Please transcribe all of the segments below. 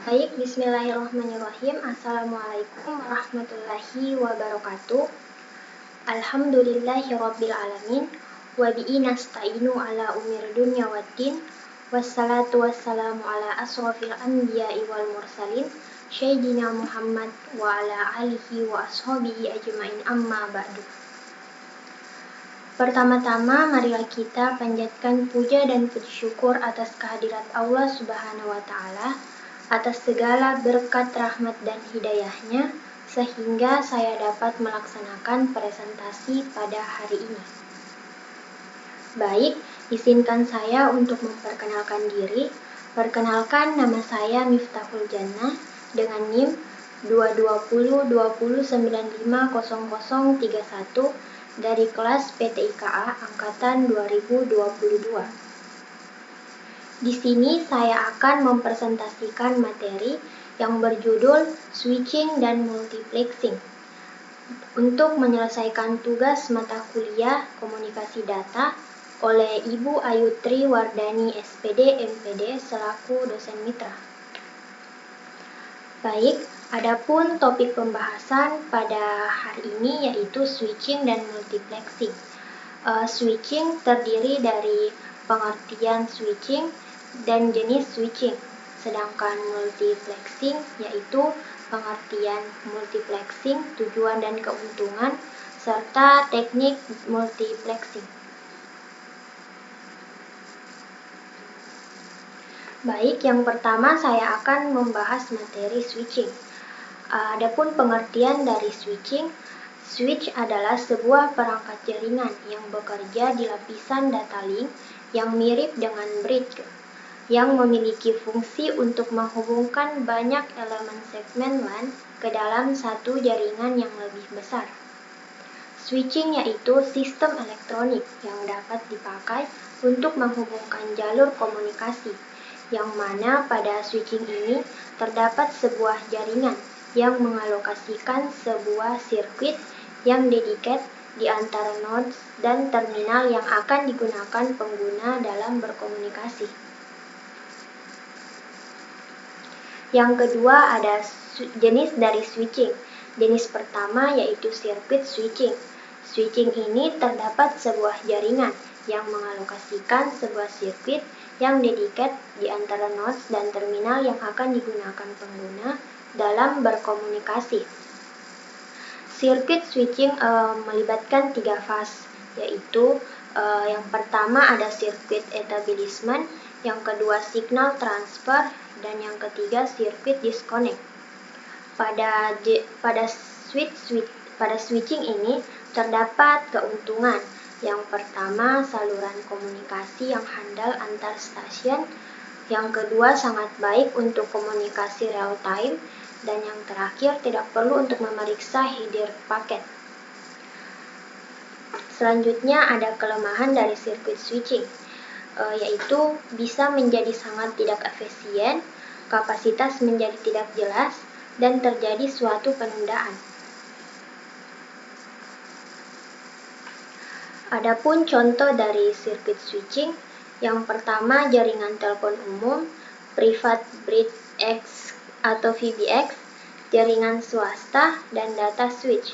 Baik, bismillahirrahmanirrahim. Assalamualaikum warahmatullahi wabarakatuh. Alhamdulillahirabbil alamin wa bihi nasta'inu ala umur dunya waddin. Wassalatu wassalamu ala asrofil anbiya'i wal mursalin Sayyidina Muhammad wa ala alihi wa ashabihi ajma'in amma ba'du. Pertama-tama, marilah kita panjatkan puja dan puji syukur atas kehadirat Allah Subhanahu wa Ta'ala, atas segala berkat, rahmat, dan hidayahnya, sehingga saya dapat melaksanakan presentasi pada hari ini. Baik, izinkan saya untuk memperkenalkan diri. Perkenalkan, nama saya Miftahul Jannah dengan NIM 22020950031 dari kelas PTIKA Angkatan 2022. Di sini saya akan mempresentasikan materi yang berjudul Switching dan Multiplexing untuk menyelesaikan tugas mata kuliah Komunikasi Data oleh Ibu Ayu Tri Wardani SPD MPD selaku dosen mitra. Baik, adapun topik pembahasan pada hari ini yaitu switching dan multiplexing. Switching terdiri dari pengertian switching dan jenis switching, sedangkan multiplexing yaitu pengertian multiplexing, tujuan dan keuntungan, serta teknik multiplexing. Baik, yang pertama saya akan membahas materi switching. Adapun pengertian dari switching, switch adalah sebuah perangkat jaringan yang bekerja di lapisan data link yang mirip dengan bridge, yang memiliki fungsi untuk menghubungkan banyak elemen segmen LAN ke dalam satu jaringan yang lebih besar. Switching yaitu sistem elektronik yang dapat dipakai untuk menghubungkan jalur komunikasi, yang mana pada switching ini terdapat sebuah jaringan yang mengalokasikan sebuah sirkuit yang dedicated di antara nodes dan terminal yang akan digunakan pengguna dalam berkomunikasi. Yang kedua ada jenis dari switching. Jenis pertama yaitu circuit switching. Switching ini terdapat sebuah jaringan yang mengalokasikan sebuah sirkuit yang dedicated di antara nodes dan terminal yang akan digunakan pengguna dalam berkomunikasi. Circuit switching melibatkan 3 fase, yaitu yang pertama ada circuit establishment, yang kedua signal transfer, dan yang ketiga circuit disconnect. Pada switching ini terdapat keuntungan. Yang pertama, saluran komunikasi yang handal antar stasiun. Yang kedua, sangat baik untuk komunikasi real time. Dan yang terakhir, tidak perlu untuk memeriksa header paket. Selanjutnya ada kelemahan dari circuit switching, yaitu bisa menjadi sangat tidak efisien, kapasitas menjadi tidak jelas, dan terjadi suatu penundaan. Adapun contoh dari circuit switching, yang pertama jaringan telepon umum, private bridge X atau VBX, jaringan swasta, dan data switch.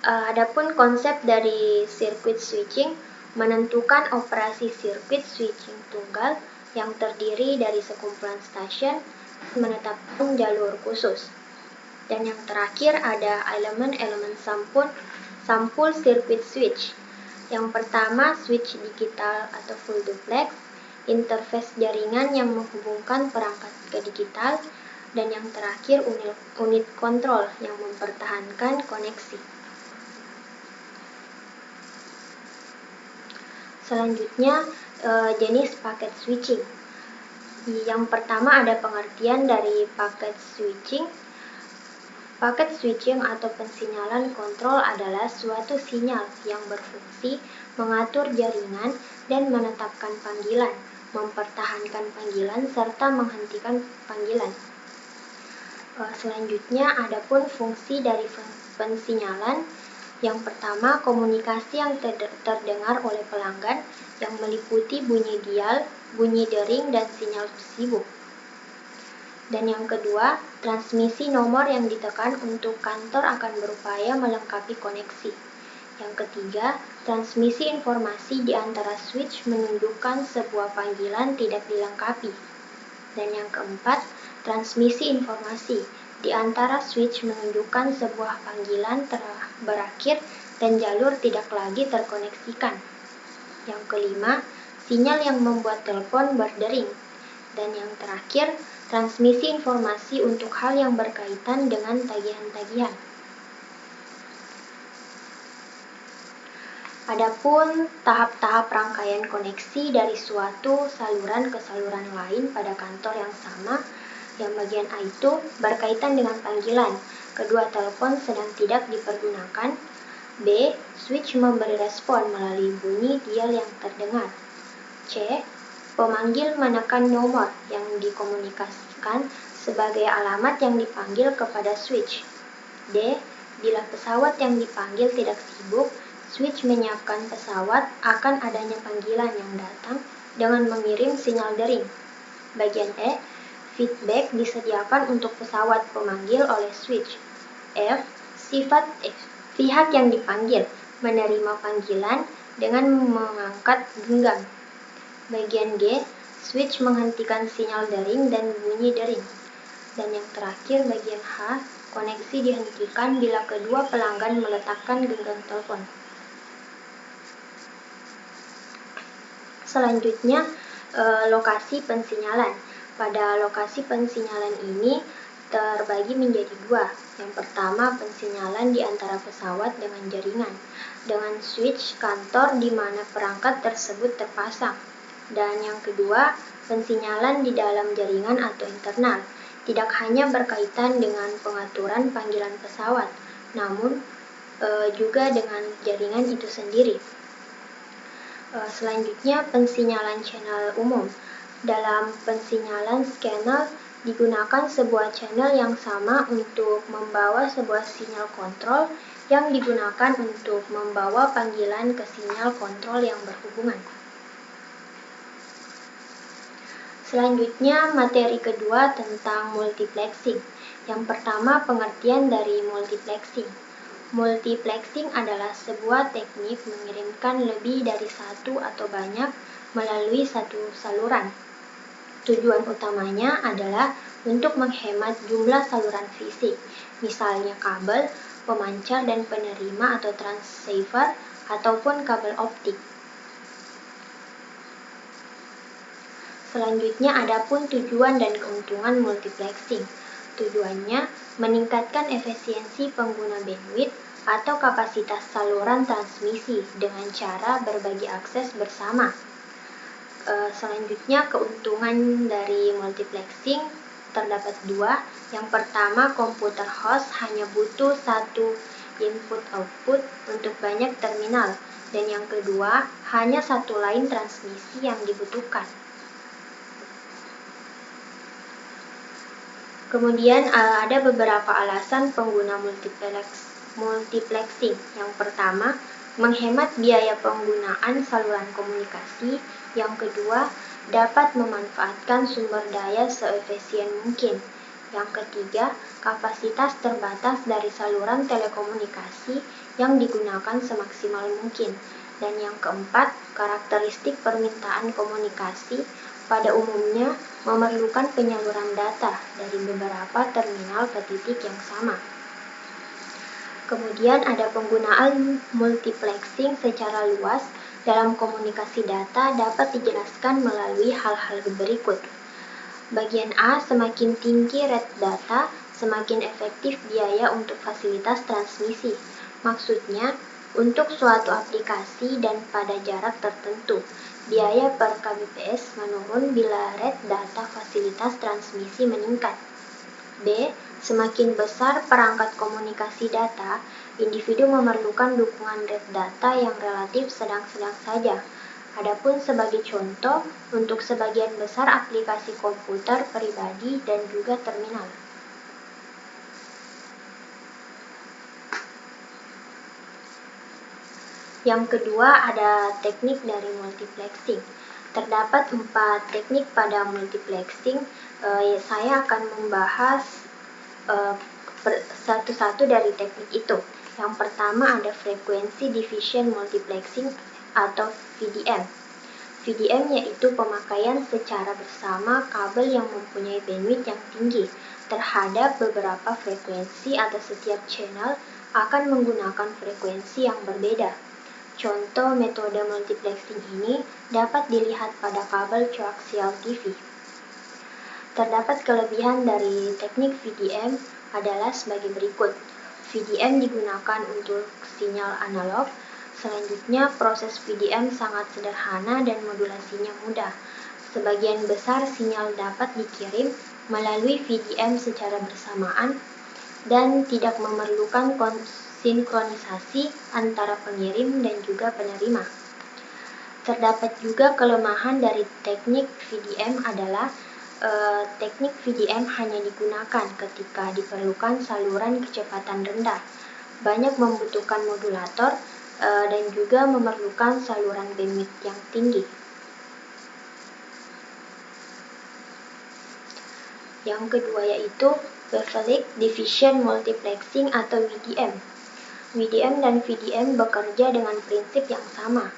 Adapun konsep dari circuit switching menentukan operasi sirkuit switching tunggal yang terdiri dari sekumpulan stasiun menetapkan jalur khusus. Dan yang terakhir ada elemen-elemen sampul sirkuit switch. Yang pertama, switch digital atau full duplex, interface jaringan yang menghubungkan perangkat ke digital, dan yang terakhir unit kontrol yang mempertahankan koneksi. Selanjutnya, jenis paket switching. Yang pertama ada pengertian dari paket switching. Paket switching atau pensinyalan kontrol adalah suatu sinyal yang berfungsi mengatur jaringan dan menetapkan panggilan, mempertahankan panggilan, serta menghentikan panggilan. Selanjutnya, adapun fungsi dari pensinyalan. Yang pertama, komunikasi yang terdengar oleh pelanggan yang meliputi bunyi dial, bunyi dering, dan sinyal sibuk. Dan yang kedua, transmisi nomor yang ditekan untuk kantor akan berupaya melengkapi koneksi. Yang ketiga, transmisi informasi di antara switch menunjukkan sebuah panggilan tidak dilengkapi. Dan yang keempat, transmisi informasi di antara switch menunjukkan sebuah panggilan telah berakhir dan jalur tidak lagi terkoneksikan. Yang kelima, sinyal yang membuat telepon berdering. Dan yang terakhir, transmisi informasi untuk hal yang berkaitan dengan tagihan-tagihan. Adapun tahap-tahap rangkaian koneksi dari suatu saluran ke saluran lain pada kantor yang sama, yang bagian A itu berkaitan dengan panggilan. Kedua telepon sedang tidak dipergunakan. B. Switch memberi respon melalui bunyi dial yang terdengar. C. Pemanggil menekan nomor yang dikomunikasikan sebagai alamat yang dipanggil kepada switch. D. Bila pesawat yang dipanggil tidak sibuk, switch menyiapkan pesawat akan adanya panggilan yang datang dengan mengirim sinyal dering. Bagian E. Feedback disediakan untuk pesawat pemanggil oleh switch. F. Pihak yang dipanggil menerima panggilan dengan mengangkat genggam. Bagian G. Switch menghentikan sinyal dering dan bunyi dering. Dan yang terakhir bagian H. Koneksi dihentikan bila kedua pelanggan meletakkan genggam telepon. Selanjutnya, lokasi pensinyalan. Pada lokasi pensinyalan ini terbagi menjadi dua. Yang pertama, pensinyalan di antara pesawat dengan jaringan, dengan switch kantor di mana perangkat tersebut terpasang. Dan yang kedua, pensinyalan di dalam jaringan atau internal, tidak hanya berkaitan dengan pengaturan panggilan pesawat, namun juga dengan jaringan itu sendiri. Selanjutnya, pensinyalan channel umum. Dalam pensinyalan channel digunakan sebuah channel yang sama untuk membawa sebuah sinyal kontrol yang digunakan untuk membawa panggilan ke sinyal kontrol yang berhubungan. Selanjutnya, materi kedua tentang multiplexing. Yang pertama, pengertian dari multiplexing. Multiplexing adalah sebuah teknik mengirimkan lebih dari satu atau banyak melalui satu saluran. Tujuan utamanya adalah untuk menghemat jumlah saluran fisik, misalnya kabel, pemancar dan penerima atau transceiver, ataupun kabel optik. Selanjutnya, adapun tujuan dan keuntungan multiplexing. Tujuannya meningkatkan efisiensi pengguna bandwidth atau kapasitas saluran transmisi dengan cara berbagi akses bersama. Selanjutnya, keuntungan dari multiplexing terdapat dua. Yang pertama, komputer host hanya butuh satu input-output untuk banyak terminal. Dan yang kedua, hanya satu line transmisi yang dibutuhkan. Kemudian ada beberapa alasan pengguna multiplexing. Yang pertama, menghemat biaya penggunaan saluran komunikasi. Yang kedua, dapat memanfaatkan sumber daya seefisien mungkin. Yang ketiga, kapasitas terbatas dari saluran telekomunikasi yang digunakan semaksimal mungkin. Dan yang keempat, karakteristik permintaan komunikasi pada umumnya memerlukan penyaluran data dari beberapa terminal ke titik yang sama. Kemudian ada penggunaan multiplexing secara luas dalam komunikasi data dapat dijelaskan melalui hal-hal berikut. Bagian A, semakin tinggi rate data, semakin efektif biaya untuk fasilitas transmisi. Maksudnya, untuk suatu aplikasi dan pada jarak tertentu, biaya per kbps menurun bila rate data fasilitas transmisi meningkat. B. Semakin besar perangkat komunikasi data, individu memerlukan dukungan rate data yang relatif sedang-sedang saja. Adapun sebagai contoh, untuk sebagian besar aplikasi komputer pribadi dan juga terminal. Yang kedua ada teknik dari multiplexing. Terdapat 4 teknik pada multiplexing. Saya akan membahas satu-satu dari teknik itu. Yang pertama ada frekuensi division multiplexing atau VDM. VDM yaitu pemakaian secara bersama kabel yang mempunyai bandwidth yang tinggi terhadap beberapa frekuensi atau setiap channel akan menggunakan frekuensi yang berbeda. Contoh metode multiplexing ini dapat dilihat pada kabel coaxial TV. Terdapat kelebihan dari teknik VDM adalah sebagai berikut. VDM digunakan untuk sinyal analog. Selanjutnya, proses VDM sangat sederhana dan modulasinya mudah. Sebagian besar sinyal dapat dikirim melalui VDM secara bersamaan dan tidak memerlukan sinkronisasi antara pengirim dan juga penerima. Terdapat juga kelemahan dari teknik VDM adalah teknik VDM hanya digunakan ketika diperlukan saluran kecepatan rendah. Banyak membutuhkan modulator dan juga memerlukan saluran bandwidth yang tinggi. Yang kedua yaitu Wavelength Division Multiplexing atau WDM. WDM dan VDM bekerja dengan prinsip yang sama.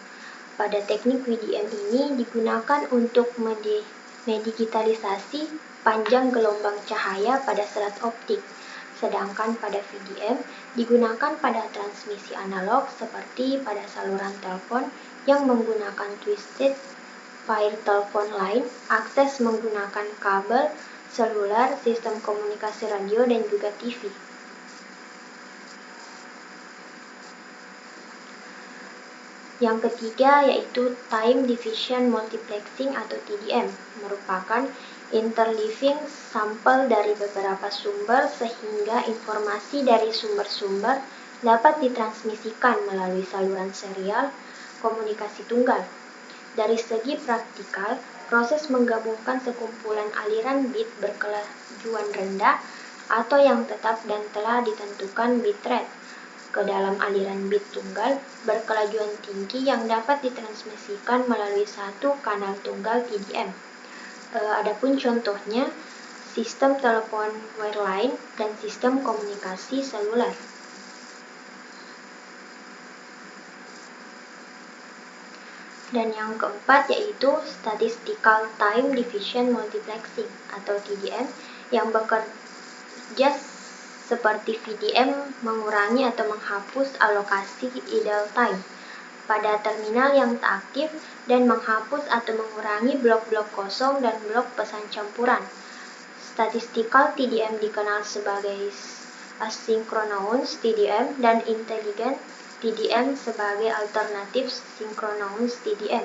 Pada teknik WDM ini digunakan untuk mendigitalisasi panjang gelombang cahaya pada serat optik. Sedangkan pada VDM digunakan pada transmisi analog seperti pada saluran telepon yang menggunakan twisted pair telepon line, akses menggunakan kabel, seluler, sistem komunikasi radio, dan juga TV. Yang ketiga yaitu Time Division Multiplexing atau TDM, merupakan interleaving sampel dari beberapa sumber sehingga informasi dari sumber-sumber dapat ditransmisikan melalui saluran serial komunikasi tunggal. Dari segi praktikal, proses menggabungkan sekumpulan aliran bit berkelajuan rendah atau yang tetap dan telah ditentukan bitrate ke dalam aliran bit tunggal berkelajuan tinggi yang dapat ditransmisikan melalui satu kanal tunggal TDM. Adapun contohnya, sistem telepon wireline dan sistem komunikasi seluler. Dan yang keempat yaitu Statistical Time Division Multiplexing atau TDM yang bekerja seperti VDM mengurangi atau menghapus alokasi idle time pada terminal yang tak aktif dan menghapus atau mengurangi blok-blok kosong dan blok pesan campuran. Statistical TDM dikenal sebagai Asynchronous TDM dan Intelligent TDM sebagai alternatif Synchronous TDM.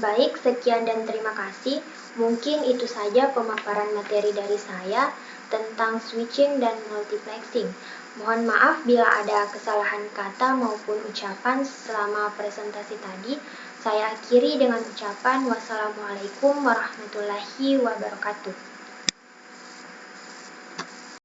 Baik, sekian dan terima kasih. Mungkin itu saja pemaparan materi dari saya tentang switching dan multiplexing. Mohon maaf bila ada kesalahan kata maupun ucapan selama presentasi tadi. Saya akhiri dengan ucapan wassalamualaikum warahmatullahi wabarakatuh.